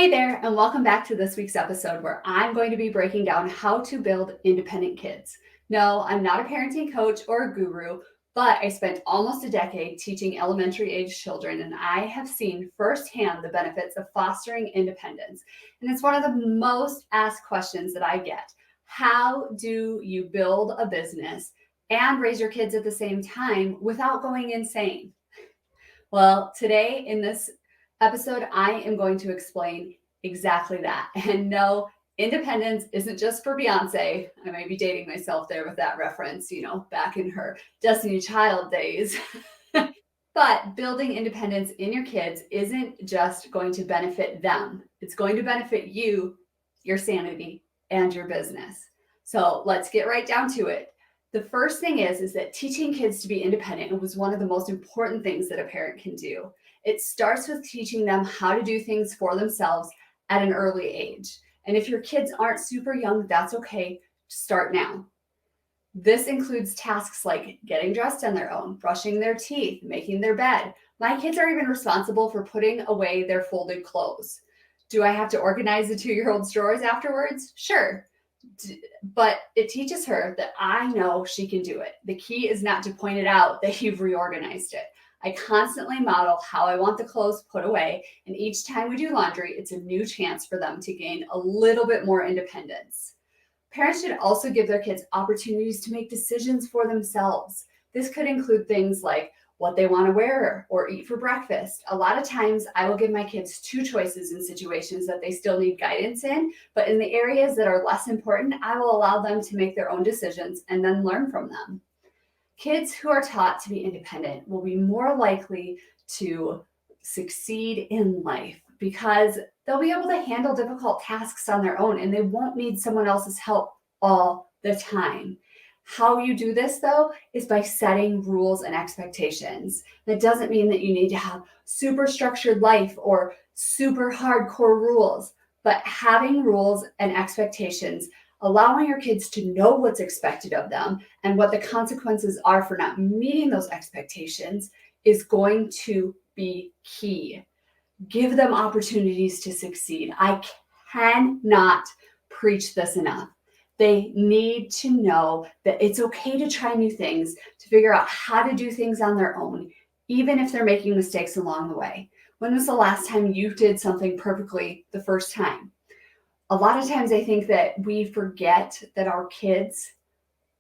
Hey there, and welcome back to this week's episode where I'm going to be breaking down how to build independent kids. No, I'm not a parenting coach or a guru, but I spent almost a decade teaching elementary age children, and I have seen firsthand the benefits of fostering independence. And it's one of the most asked questions that I get. How do you build a business and raise your kids at the same time without going insane? Well, today in this episode, I am going to explain exactly that. And no, independence isn't just for Beyonce. I might be dating myself there with that reference, back in her Destiny Child days. But building independence in your kids isn't just going to benefit them, it's going to benefit you, your sanity, and your business. So let's get right down to it. The first thing is that teaching kids to be independent was one of the most important things that a parent can do. It starts with teaching them how to do things for themselves at an early age. And if your kids aren't super young, that's okay. Start now. This includes tasks like getting dressed on their own, brushing their teeth, making their bed. My kids are even responsible for putting away their folded clothes. Do I have to organize the 2-year-old's drawers afterwards? Sure. But it teaches her that I know she can do it. The key is not to point it out that you've reorganized it. I constantly model how I want the clothes put away, and each time we do laundry, it's a new chance for them to gain a little bit more independence. Parents should also give their kids opportunities to make decisions for themselves. This could include things like what they want to wear or eat for breakfast. A lot of times I will give my kids 2 choices in situations that they still need guidance in, but in the areas that are less important, I will allow them to make their own decisions and then learn from them. Kids who are taught to be independent will be more likely to succeed in life because they'll be able to handle difficult tasks on their own and they won't need someone else's help all the time. How you do this, though, is by setting rules and expectations. That doesn't mean that you need to have super structured life or super hardcore rules, but having rules and expectations, allowing your kids to know what's expected of them and what the consequences are for not meeting those expectations is going to be key. Give them opportunities to succeed. I cannot preach this enough. They need to know that it's okay to try new things, to figure out how to do things on their own, even if they're making mistakes along the way. When was the last time you did something perfectly the first time? A lot of times I think that we forget that our kids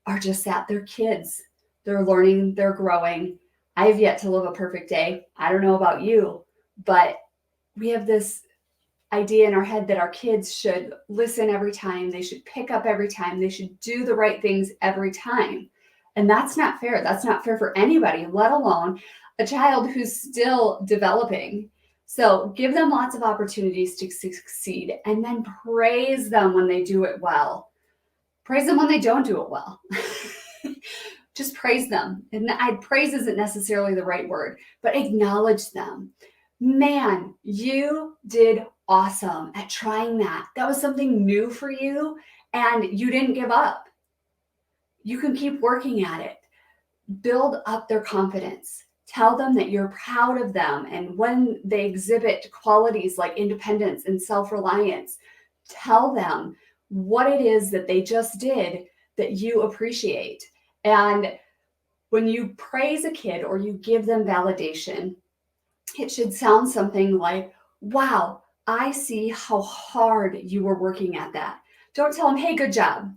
are just that. They're kids. They're learning, they're growing. I have yet to live a perfect day. I don't know about you, but we have this idea in our head that our kids should listen every time, they should pick up every time, they should do the right things every time. And that's not fair. That's not fair for anybody, let alone a child who's still developing. So give them lots of opportunities to succeed and then praise them when they do it well. Praise them when they don't do it well. Just praise them. And praise isn't necessarily the right word, but acknowledge them. Man, you did awesome at trying that. That was something new for you and you didn't give up. You can keep working at it. Build up their confidence. Tell them that you're proud of them. And when they exhibit qualities like independence and self-reliance, tell them what it is that they just did that you appreciate. And when you praise a kid or you give them validation, it should sound something like, wow, I see how hard you were working at that. Don't tell them, hey, good job.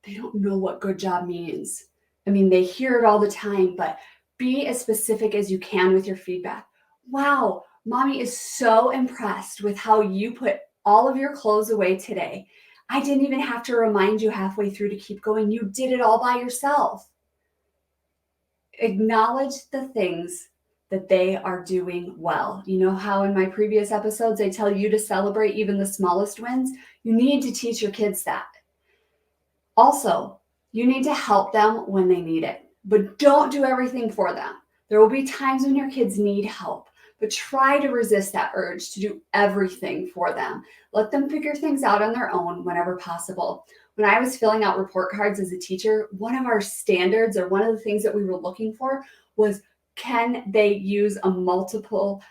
They don't know what good job means. I mean, they hear it all the time, but be as specific as you can with your feedback. Wow, mommy is so impressed with how you put all of your clothes away today. I didn't even have to remind you halfway through to keep going. You did it all by yourself. Acknowledge the things that they are doing well. You know how in my previous episodes, I tell you to celebrate even the smallest wins? You need to teach your kids that. Also, you need to help them when they need it, but don't do everything for them. There will be times when your kids need help, but try to resist that urge to do everything for them. Let them figure things out on their own whenever possible. When I was filling out report cards as a teacher, one of our standards or one of the things that we were looking for was can they use multiple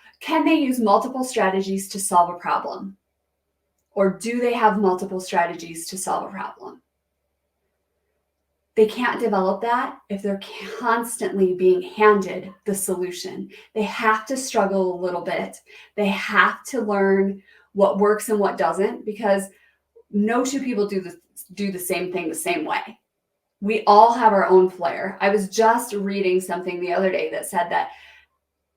strategies to solve a problem? Or do they have multiple strategies to solve a problem? They can't develop that if they're constantly being handed the solution. They have to struggle a little bit. They have to learn what works and what doesn't, because no two people do the same thing the same way. We all have our own flair. I was just reading something the other day that said that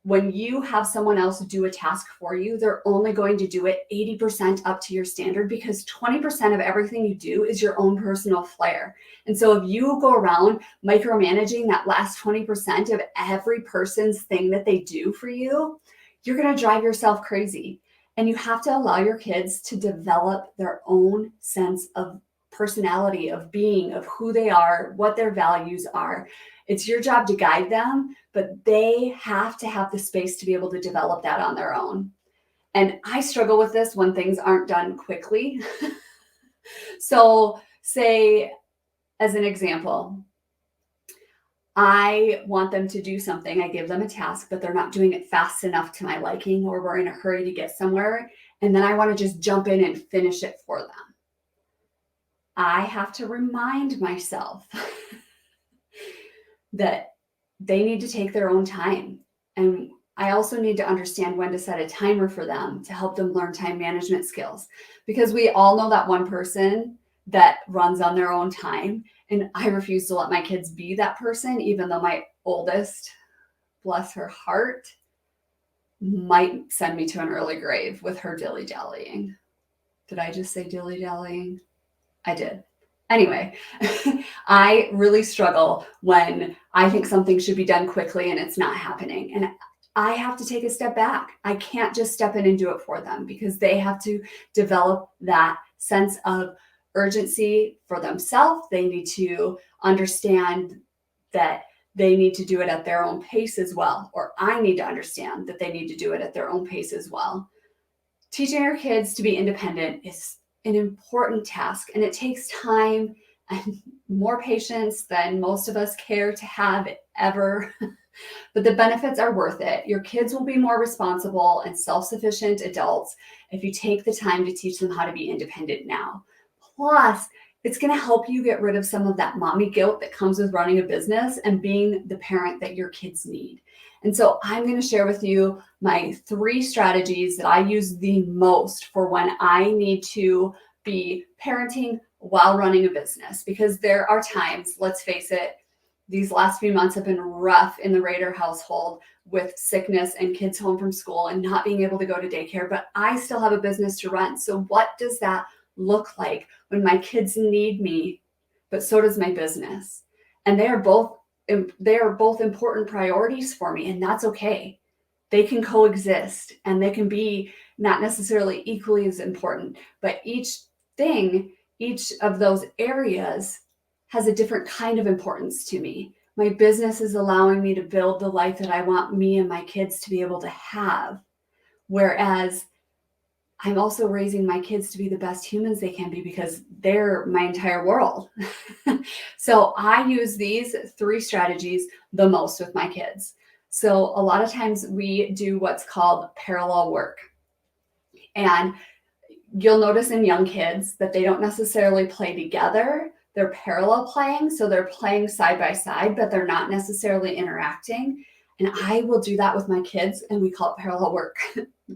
when you have someone else do a task for you, they're only going to do it 80% up to your standard, because 20% of everything you do is your own personal flair. And so if you go around micromanaging that last 20% of every person's thing that they do for you, you're going to drive yourself crazy. And you have to allow your kids to develop their own sense of personality, of being, of who they are, what their values are. It's your job to guide them, but they have to have the space to be able to develop that on their own. And I struggle with this when things aren't done quickly. So say, as an example, I want them to do something. I give them a task, but they're not doing it fast enough to my liking, or we're in a hurry to get somewhere. And then I want to just jump in and finish it for them. I have to remind myself that they need to take their own time. And I also need to understand when to set a timer for them to help them learn time management skills, because we all know that one person that runs on their own time. And I refuse to let my kids be that person, even though my oldest, bless her heart, might send me to an early grave with her dilly-dallying. Did I just say dilly-dallying? I did. Anyway, I really struggle when I think something should be done quickly and it's not happening. And I have to take a step back. I can't just step in and do it for them, because they have to develop that sense of urgency for themselves. They need to understand that they need to do it at their own pace as well. Or I need to understand that they need to do it at their own pace as well. Teaching our kids to be independent is an important task, and it takes time and more patience than most of us care to have ever. But the benefits are worth it. Your kids will be more responsible and self-sufficient adults if you take the time to teach them how to be independent now. Plus, it's going to help you get rid of some of that mommy guilt that comes with running a business and being the parent that your kids need. And so I'm going to share with you my 3 strategies that I use the most for when I need to be parenting while running a business, because there are times, let's face it, these last few months have been rough in the Rader household with sickness and kids home from school and not being able to go to daycare, but I still have a business to run. So what does that look like when my kids need me, but so does my business? And they are both important priorities for me, and that's okay. They can coexist, and they can be not necessarily equally as important, but each of those areas has a different kind of importance to me. My business is allowing me to build the life that I want me and my kids to be able to have, whereas I'm also raising my kids to be the best humans they can be, because they're my entire world. So I use these 3 strategies the most with my kids. So a lot of times we do what's called parallel work. And you'll notice in young kids that they don't necessarily play together. They're parallel playing. So they're playing side by side, but they're not necessarily interacting. And I will do that with my kids, and we call it parallel work.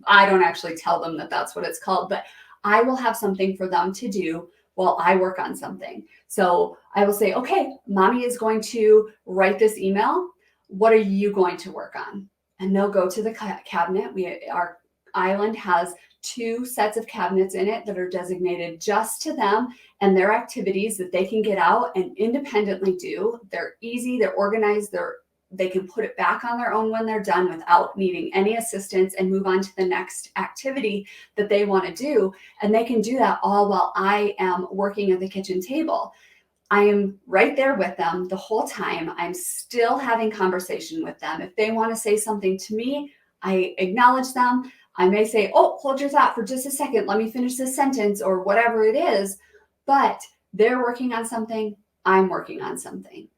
I don't actually tell them that that's what it's called, but I will have something for them to do while I work on something. So I will say, okay, mommy is going to write this email. What are you going to work on? And they'll go to the cabinet. Our island has 2 sets of cabinets in it that are designated just to them and their activities that they can get out and independently do. They're easy, they're organized, they can put it back on their own when they're done without needing any assistance and move on to the next activity that they want to do. And they can do that all while I am working at the kitchen table. I am right there with them the whole time. I'm still having conversation with them. If they want to say something to me, I acknowledge them. I may say, oh, hold your thought for just a second. Let me finish this sentence, or whatever it is. But they're working on something. I'm working on something.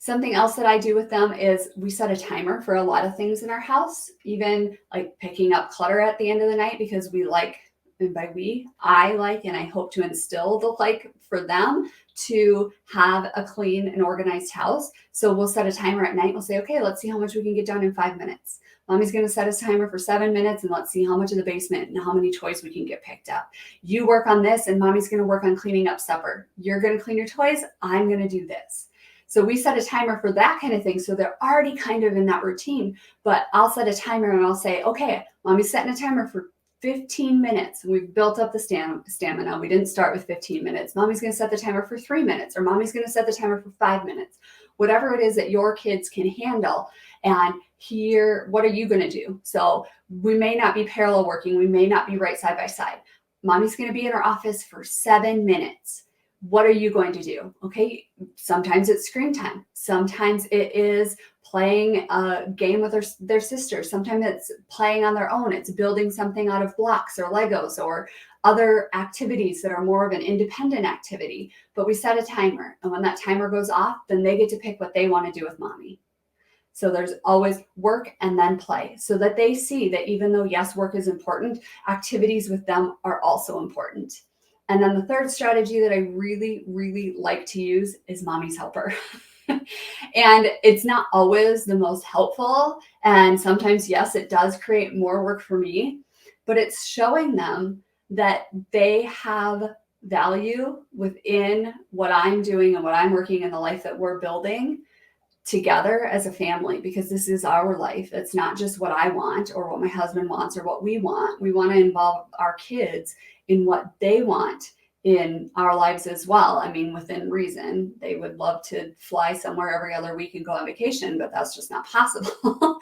Something else that I do with them is we set a timer for a lot of things in our house, even like picking up clutter at the end of the night, because we like and by we, I like, and I hope to instill the like for them to have a clean and organized house. So we'll set a timer at night. We'll say, okay, let's see how much we can get done in 5 minutes. Mommy's going to set a timer for 7 minutes, and let's see how much of the basement and how many toys we can get picked up. You work on this, and mommy's going to work on cleaning up supper. You're going to clean your toys. I'm going to do this. So we set a timer for that kind of thing. So they're already kind of in that routine, but I'll set a timer and I'll say, okay, mommy's setting a timer for 15 minutes. We've built up the stamina. We didn't start with 15 minutes. Mommy's going to set the timer for 3 minutes, or mommy's going to set the timer for 5 minutes. Whatever it is that your kids can handle. And here, what are you going to do? So we may not be parallel working. We may not be right side by side. Mommy's going to be in her office for 7 minutes. What are you going to do? Okay. Sometimes it's screen time. Sometimes it is playing a game with their sisters. Sometimes it's playing on their own. It's building something out of blocks or Legos or other activities that are more of an independent activity. But we set a timer. And when that timer goes off, then they get to pick what they want to do with mommy. So there's always work and then play, so that they see that even though, yes, work is important, activities with them are also important. And then the third strategy that I really, really like to use is mommy's helper. And it's not always the most helpful. And sometimes, yes, it does create more work for me, but it's showing them that they have value within what I'm doing and what I'm working in the life that we're building together as a family, because this is our life. It's not just what I want or what my husband wants or what we want. We want to involve our kids in what they want in our lives as well. I mean, within reason. They would love to fly somewhere every other week and go on vacation, but that's just not possible.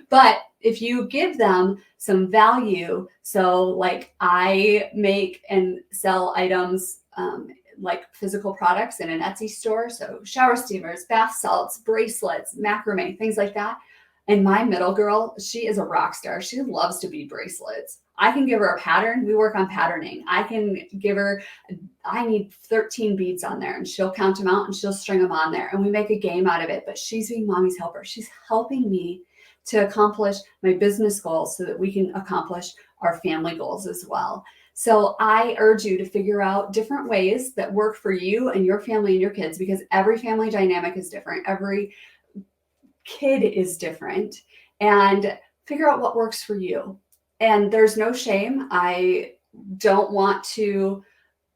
But if you give them some value, so like I make and sell items like physical products in an Etsy store. So shower steamers, bath salts, bracelets, macrame, things like that. And my middle girl, she is a rock star. She loves to bead bracelets. I can give her a pattern. We work on patterning. I can give her, I need 13 beads on there, and she'll count them out and she'll string them on there. And we make a game out of it. But she's being mommy's helper. She's helping me to accomplish my business goals so that we can accomplish our family goals as well. So I urge you to figure out different ways that work for you and your family and your kids, because every family dynamic is different. Every kid is different, and figure out what works for you. And there's no shame. I don't want to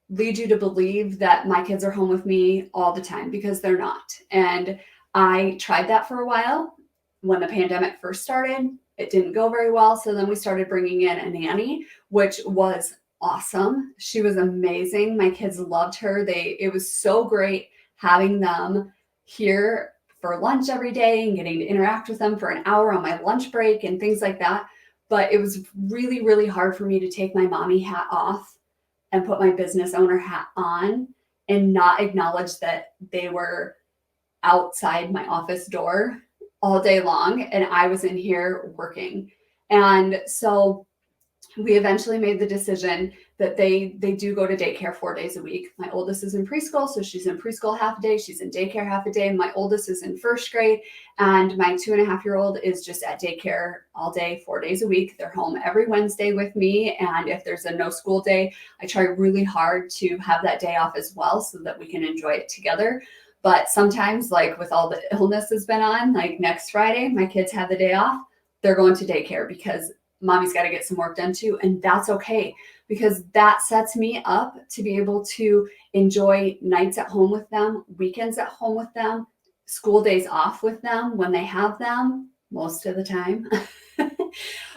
lead you to believe that my kids are home with me all the time, because they're not. And I tried that for a while. When the pandemic first started, it didn't go very well. So then we started bringing in a nanny, which was awesome. She was amazing. My kids loved her. It was so great having them here for lunch every day and getting to interact with them for an hour on my lunch break and things like that. But it was really, really hard for me to take my mommy hat off and put my business owner hat on and not acknowledge that they were outside my office door all day long and I was in here working. And so we eventually made the decision that they do go to daycare 4 days a week. My oldest is in preschool, so she's in preschool half a day. She's in daycare half a day. My oldest is in first grade, and my 2.5-year-old is just at daycare all day, 4 days a week. They're home every Wednesday with me, and if there's a no school day, I try really hard to have that day off as well so that we can enjoy it together. But sometimes, like with all the illness has been on, like next Friday, my kids have the day off. They're going to daycare because mommy's got to get some work done too. And that's okay, because that sets me up to be able to enjoy nights at home with them, weekends at home with them, school days off with them when they have them, most of the time.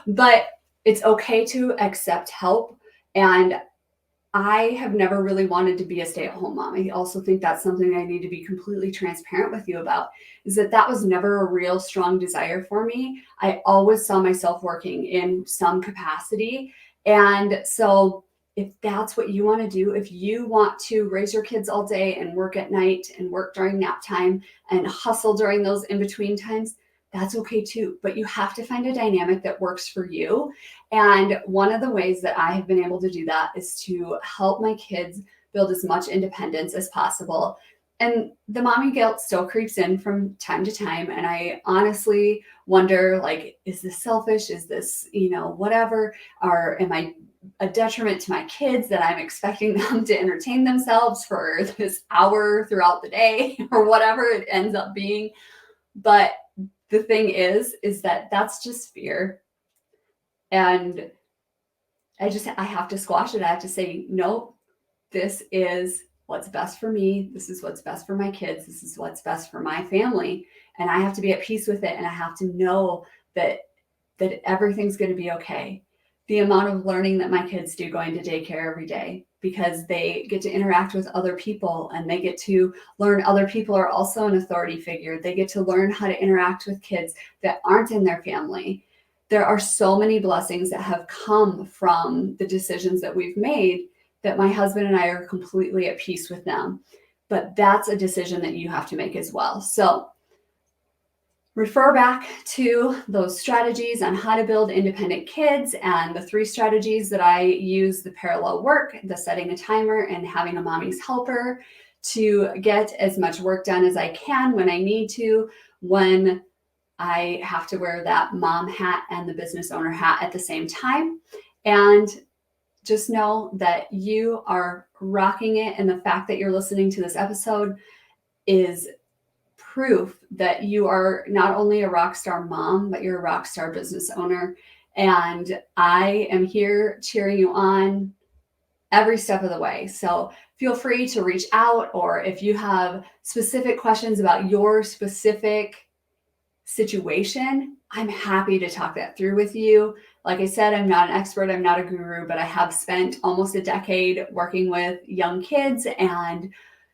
But it's okay to accept help. And I have never really wanted to be a stay-at-home mom. I also think that's something I need to be completely transparent with you about, is that was never a real strong desire for me. I always saw myself working in some capacity. And so if that's what you want to do, if you want to raise your kids all day and work at night and work during nap time and hustle during those in-between times, that's okay too. But you have to find a dynamic that works for you. And one of the ways that I have been able to do that is to help my kids build as much independence as possible. And the mommy guilt still creeps in from time to time. And I honestly wonder, like, is this selfish? Is this, whatever? Or am I a detriment to my kids that I'm expecting them to entertain themselves for this hour throughout the day or whatever it ends up being. But the thing is that that's just fear. And I have to squash it. I have to say, nope, this is what's best for me. This is what's best for my kids. This is what's best for my family. And I have to be at peace with it. And I have to know that everything's going to be okay. The amount of learning that my kids do going to daycare every day, because they get to interact with other people and they get to learn other people are also an authority figure. They get to learn how to interact with kids that aren't in their family. There are so many blessings that have come from the decisions that we've made that my husband and I are completely at peace with them. But that's a decision that you have to make as well. So refer back to those strategies on how to build independent kids and the 3 strategies that I use: the parallel work, the setting a timer, and having a mommy's helper, to get as much work done as I can when I need to, when I have to wear that mom hat and the business owner hat at the same time. And just know that you are rocking it. And the fact that you're listening to this episode is proof that you are not only a rock star mom, but you're a rock star business owner. And I am here cheering you on every step of the way. So feel free to reach out, or if you have specific questions about your specific situation, I'm happy to talk that through with you. Like I said, I'm not an expert, I'm not a guru, but I have spent almost a decade working with young kids and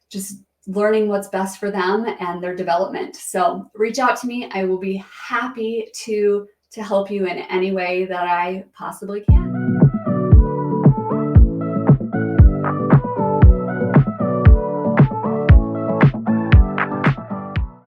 just learning what's best for them and their development. So reach out to me. I will be happy to help you in any way that I possibly can.